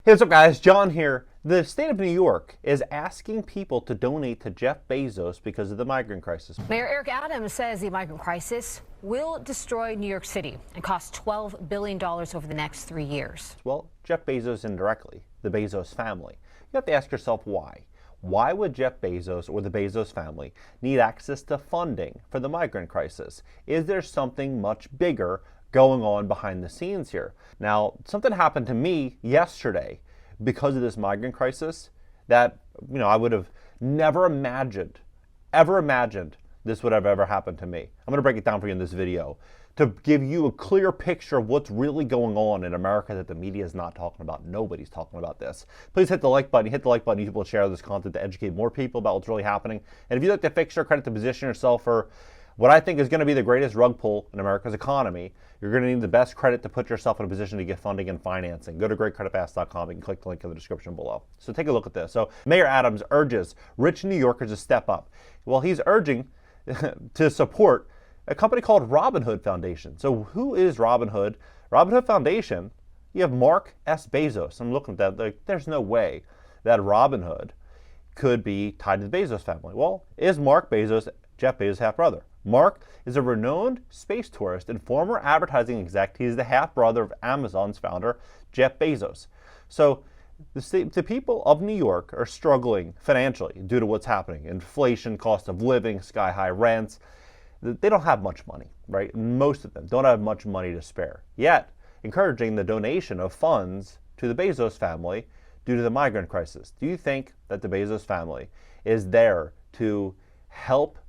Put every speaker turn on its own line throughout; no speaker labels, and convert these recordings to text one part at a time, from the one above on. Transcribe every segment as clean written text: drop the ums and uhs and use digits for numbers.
Hey, what's up guys? John here. The state of New York is asking people to donate to Jeff Bezos because of the migrant crisis.
Mayor Eric Adams says the migrant crisis will destroy New York City and cost $12 billion over the next 3 years.
Well, Jeff Bezos indirectly, the Bezos family. You have to ask yourself why. Why would Jeff Bezos or the Bezos family need access to funding for the migrant crisis? Is there something much bigger going on behind the scenes here? Now, something happened to me yesterday because of this migrant crisis that, I would have never ever imagined this would have ever happened to me. I'm going to break it down for you in this video to give you a clear picture of what's really going on in America that the media is not talking about. Nobody's talking about this. Please hit the like button. Hit the like button. You will share this content to educate more people about what's really happening. And if you'd like to fix your credit to position yourself for what I think is going to be the greatest rug pull in America's economy, you're going to need the best credit to put yourself in a position to get funding and financing. Go to GreatCreditFast.com and click the link in the description below. So take a look at this. So Mayor Adams urges rich New Yorkers to step up. Well, he's urging to support a company called Robinhood Foundation. So who is Robinhood? Robinhood Foundation, you have Mark S. Bezos. I'm looking at that, like, there's no way that Robinhood could be tied to the Bezos family. Well, is Mark Bezos Jeff Bezos' half-brother? Mark is a renowned space tourist and former advertising exec. He's the half-brother of Amazon's founder, Jeff Bezos. So the people of New York are struggling financially due to what's happening. Inflation, cost of living, sky-high rents. They don't have much money, right? Most of them don't have much money to spare. Yet, encouraging the donation of funds to the Bezos family due to the migrant crisis. Do you think that the Bezos family is there to help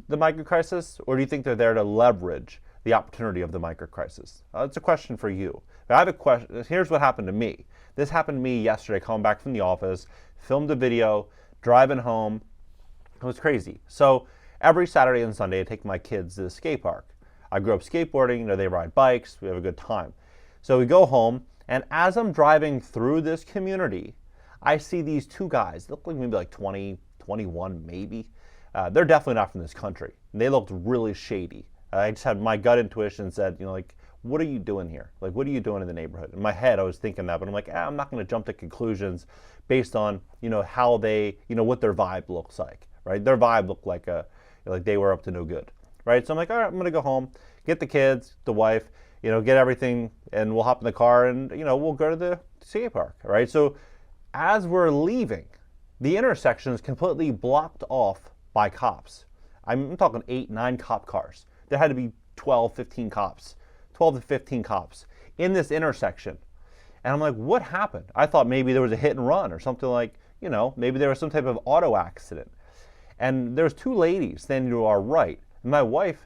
the migrant crisis, or do you think they're there to leverage the opportunity of the migrant crisis? It's a question for you. But I have a question. Here's what happened to me. This happened to me yesterday, coming back from the office, filmed a video, driving home. It was crazy. So every Saturday and Sunday, I take my kids to the skate park. I grew up skateboarding, they ride bikes, we have a good time. So we go home, and as I'm driving through this community, I see these two guys. They look like maybe like 20, 21 maybe. They're definitely not from this country. They looked really shady. I just had my gut intuition said, what are you doing here? Like, what are you doing in the neighborhood? In my head, I was thinking that, but I'm like, I'm not going to jump to conclusions based on, how they, what their vibe looks like, right? Their vibe looked like they were up to no good, right? So I'm like, all right, I'm going to go home, get the kids, the wife, get everything, and we'll hop in the car and, we'll go to the skate park, right? So as we're leaving, the intersection is completely blocked off by cops. I'm talking 8, 9 cop cars. There had to be 12 to 15 cops in this intersection. And I'm like, what happened? I thought maybe there was a hit and run or something like, maybe there was some type of auto accident. And there's 2 ladies standing to our right. And my wife,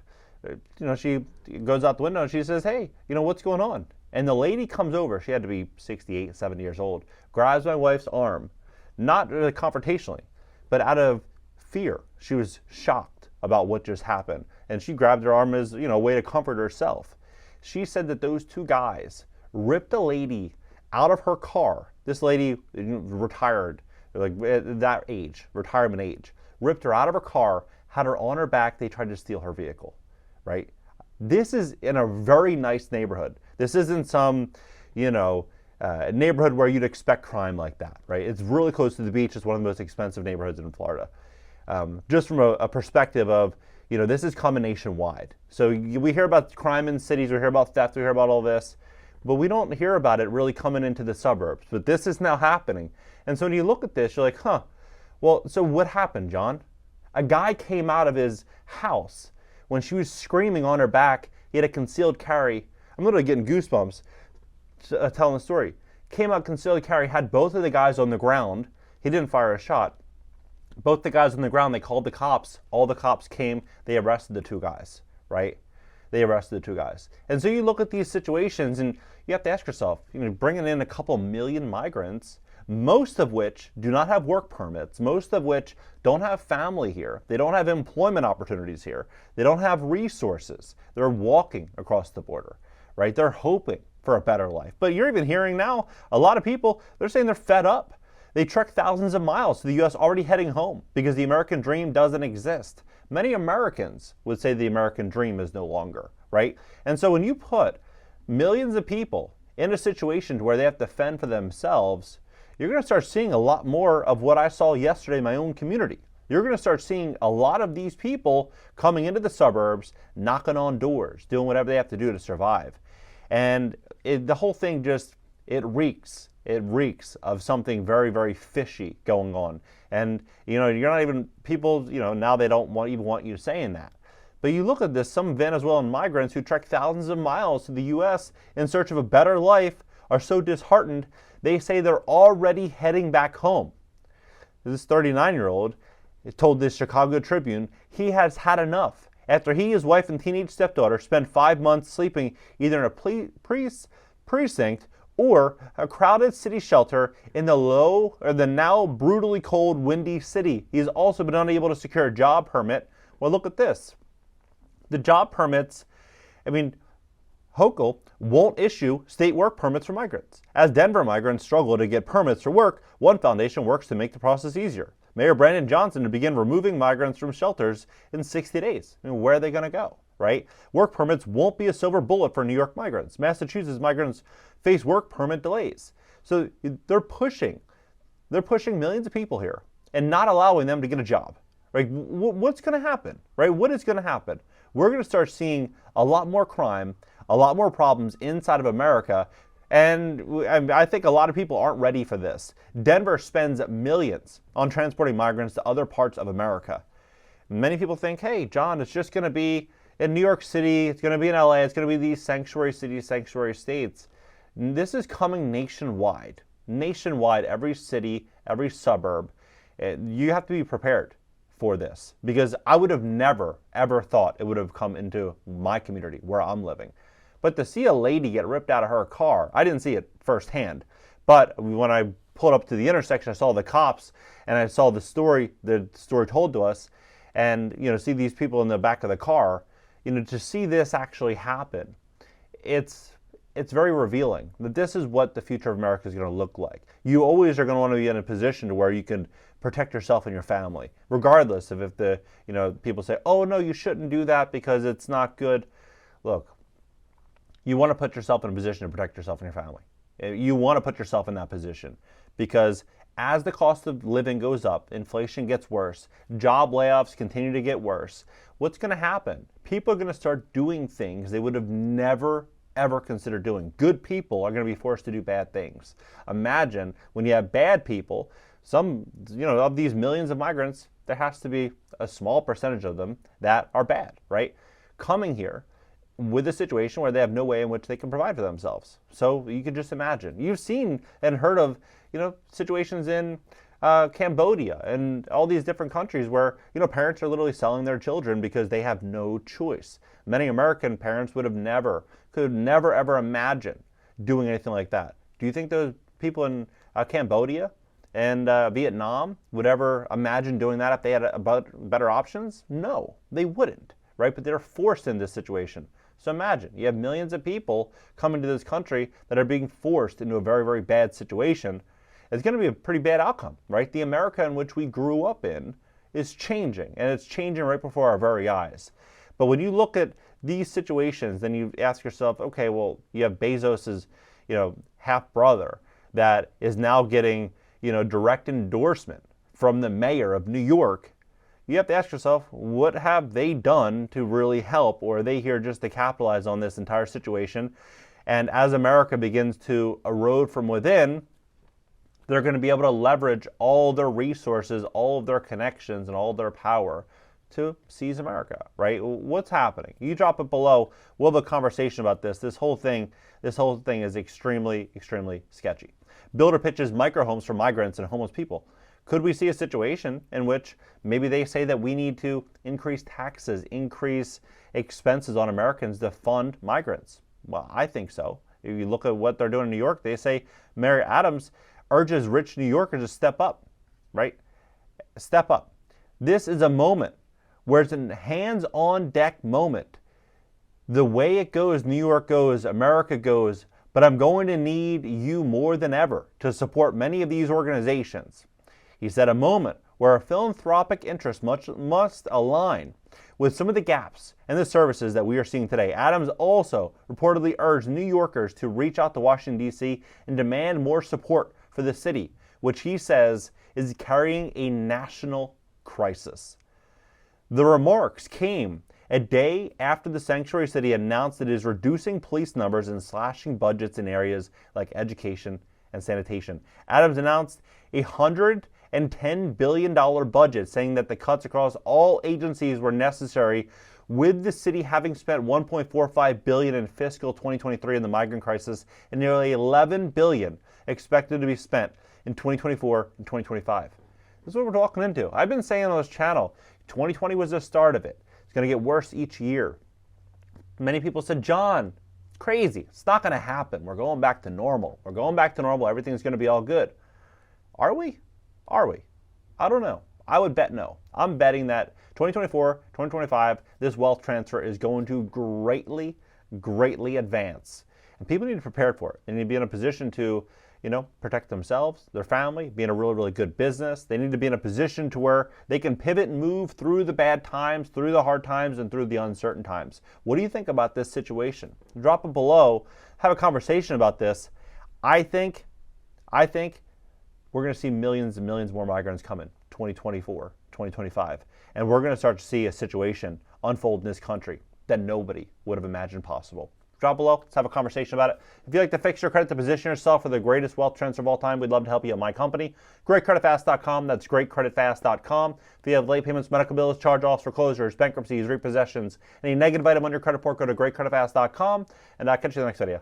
she goes out the window and she says, hey, what's going on? And the lady comes over. She had to be 68, 70 years old, grabs my wife's arm, not really confrontationally, but out of fear. She was shocked about what just happened. And she grabbed her arm as, a way to comfort herself. She said that those 2 guys ripped a lady out of her car. This lady, retired, like at that age, retirement age, ripped her out of her car, had her on her back. They tried to steal her vehicle, right? This is in a very nice neighborhood. This isn't some, neighborhood where you'd expect crime like that, right? It's really close to the beach. It's one of the most expensive neighborhoods in Florida. Just from a perspective of, this is coming nationwide. So we hear about crime in cities, we hear about theft, we hear about all this, but we don't hear about it really coming into the suburbs. But this is now happening. And so when you look at this, you're like, well, so what happened, John? A guy came out of his house when she was screaming on her back. He had a concealed carry. I'm literally getting goosebumps telling the story. Came out concealed carry, had both of the guys on the ground. He didn't fire a shot. Both the guys on the ground, they called the cops. All the cops came. They arrested the 2 guys, right? They arrested the 2 guys. And so you look at these situations and you have to ask yourself, bringing in a couple million migrants, most of which do not have work permits, most of which don't have family here. They don't have employment opportunities here. They don't have resources. They're walking across the border, right? They're hoping for a better life. But you're even hearing now, a lot of people, they're saying they're fed up. They trek thousands of miles to the U.S. already heading home because the American dream doesn't exist. Many Americans would say the American dream is no longer, right? And so when you put millions of people in a situation where they have to fend for themselves, you're going to start seeing a lot more of what I saw yesterday in my own community. You're going to start seeing a lot of these people coming into the suburbs, knocking on doors, doing whatever they have to do to survive. And the whole thing just, it reeks of something very, very fishy going on. And, you're not even, people, now they don't even want you saying that. But you look at this, some Venezuelan migrants who trek thousands of miles to the U.S. in search of a better life are so disheartened, they say they're already heading back home. This 39-year-old told the Chicago Tribune he has had enough after he, his wife, and teenage stepdaughter spent 5 months sleeping either in a precinct or a crowded city shelter in the now brutally cold, windy city. He's also been unable to secure a job permit. Well, look at this. The job permits, Hochul won't issue state work permits for migrants. As Denver migrants struggle to get permits for work, one foundation works to make the process easier. Mayor Brandon Johnson to begin removing migrants from shelters in 60 days. Where are they going to go, right? Work permits won't be a silver bullet for New York migrants. Massachusetts migrants face work permit delays. So they're pushing millions of people here and not allowing them to get a job. Right? What's going to happen, right? What is going to happen? We're going to start seeing a lot more crime, a lot more problems inside of America, and I think a lot of people aren't ready for this. Denver spends millions on transporting migrants to other parts of America. Many people think, hey, John, it's just going to be in New York City, it's going to be in LA, it's going to be these sanctuary cities, sanctuary states. This is coming nationwide. Nationwide, every city, every suburb. You have to be prepared for this, because I would have never, ever thought it would have come into my community where I'm living. But to see a lady get ripped out of her car, I didn't see it firsthand. But when I pulled up to the intersection, I saw the cops and I saw the story told to us, and see these people in the back of the car, to see this actually happen, it's very revealing that this is what the future of America is going to look like. You always are going to want to be in a position to where you can protect yourself and your family, regardless of if people say, oh no, you shouldn't do that because it's not good. Look, you want to put yourself in a position to protect yourself and your family. You want to put yourself in that position, because as the cost of living goes up, inflation gets worse, job layoffs continue to get worse, what's going to happen? People are going to start doing things they would have never, ever considered doing. Good people are going to be forced to do bad things. Imagine when you have bad people, of these millions of migrants, there has to be a small percentage of them that are bad, right? Coming here with a situation where they have no way in which they can provide for themselves. So you can just imagine. You've seen and heard of, situations in Cambodia and all these different countries where, parents are literally selling their children because they have no choice. Many American parents could never ever imagine doing anything like that. Do you think those people in Cambodia and Vietnam would ever imagine doing that if they had better options? No, they wouldn't, right? But they're forced in this situation. So imagine, you have millions of people coming to this country that are being forced into a very, very bad situation. It's going to be a pretty bad outcome, right? The America in which we grew up in is changing, and it's changing right before our very eyes. But when you look at these situations, then you ask yourself, okay, well, you have Bezos's, half-brother that is now getting, direct endorsement from the mayor of New York. You have to ask yourself, what have they done to really help, or are they here just to capitalize on this entire situation? And as America begins to erode from within, they're going to be able to leverage all their resources, all of their connections, and all their power to seize America, right? What's happening? You drop it below. We'll have a conversation about this. This whole thing is extremely, extremely sketchy. Builder pitches microhomes for migrants and homeless people. Could we see a situation in which maybe they say that we need to increase taxes, increase expenses on Americans to fund migrants? Well, I think so. If you look at what they're doing in New York, they say Mayor Adams urges rich New Yorkers to step up, right? Step up. This is a moment where it's a hands-on-deck moment. The way it goes, New York goes, America goes, but I'm going to need you more than ever to support many of these organizations. He said a moment where a philanthropic interest must align with some of the gaps in the services that we are seeing today. Adams also reportedly urged New Yorkers to reach out to Washington, D.C. and demand more support for the city, which he says is carrying a national crisis. The remarks came a day after the sanctuary city announced it is reducing police numbers and slashing budgets in areas like education and sanitation. Adams announced a $110 billion budget, saying that the cuts across all agencies were necessary, with the city having spent $1.45 billion in fiscal 2023 in the migrant crisis and nearly $11 billion expected to be spent in 2024 and 2025. This is what we're talking into. I've been saying on this channel, 2020 was the start of it. It's going to get worse each year. Many people said, John, it's crazy. It's not going to happen. We're going back to normal. We're going back to normal. Everything's going to be all good. Are we? Are we? I don't know. I would bet no. I'm betting that 2024, 2025, this wealth transfer is going to greatly advance. And people need to be prepared for it. They need to be in a position to, protect themselves, their family, be in a really good business. They need to be in a position to where they can pivot and move through the bad times, through the hard times, and through the uncertain times. What do you think about this situation? Drop it below. Have a conversation about this. I think we're going to see millions and millions more migrants coming 2024, 2025. And we're going to start to see a situation unfold in this country that nobody would have imagined possible. Drop below. Let's have a conversation about it. If you'd like to fix your credit to position yourself for the greatest wealth transfer of all time, we'd love to help you at my company, GreatCreditFast.com. That's GreatCreditFast.com. If you have late payments, medical bills, charge-offs, foreclosures, bankruptcies, repossessions, any negative item on your credit report, go to GreatCreditFast.com. And I'll catch you in the next video.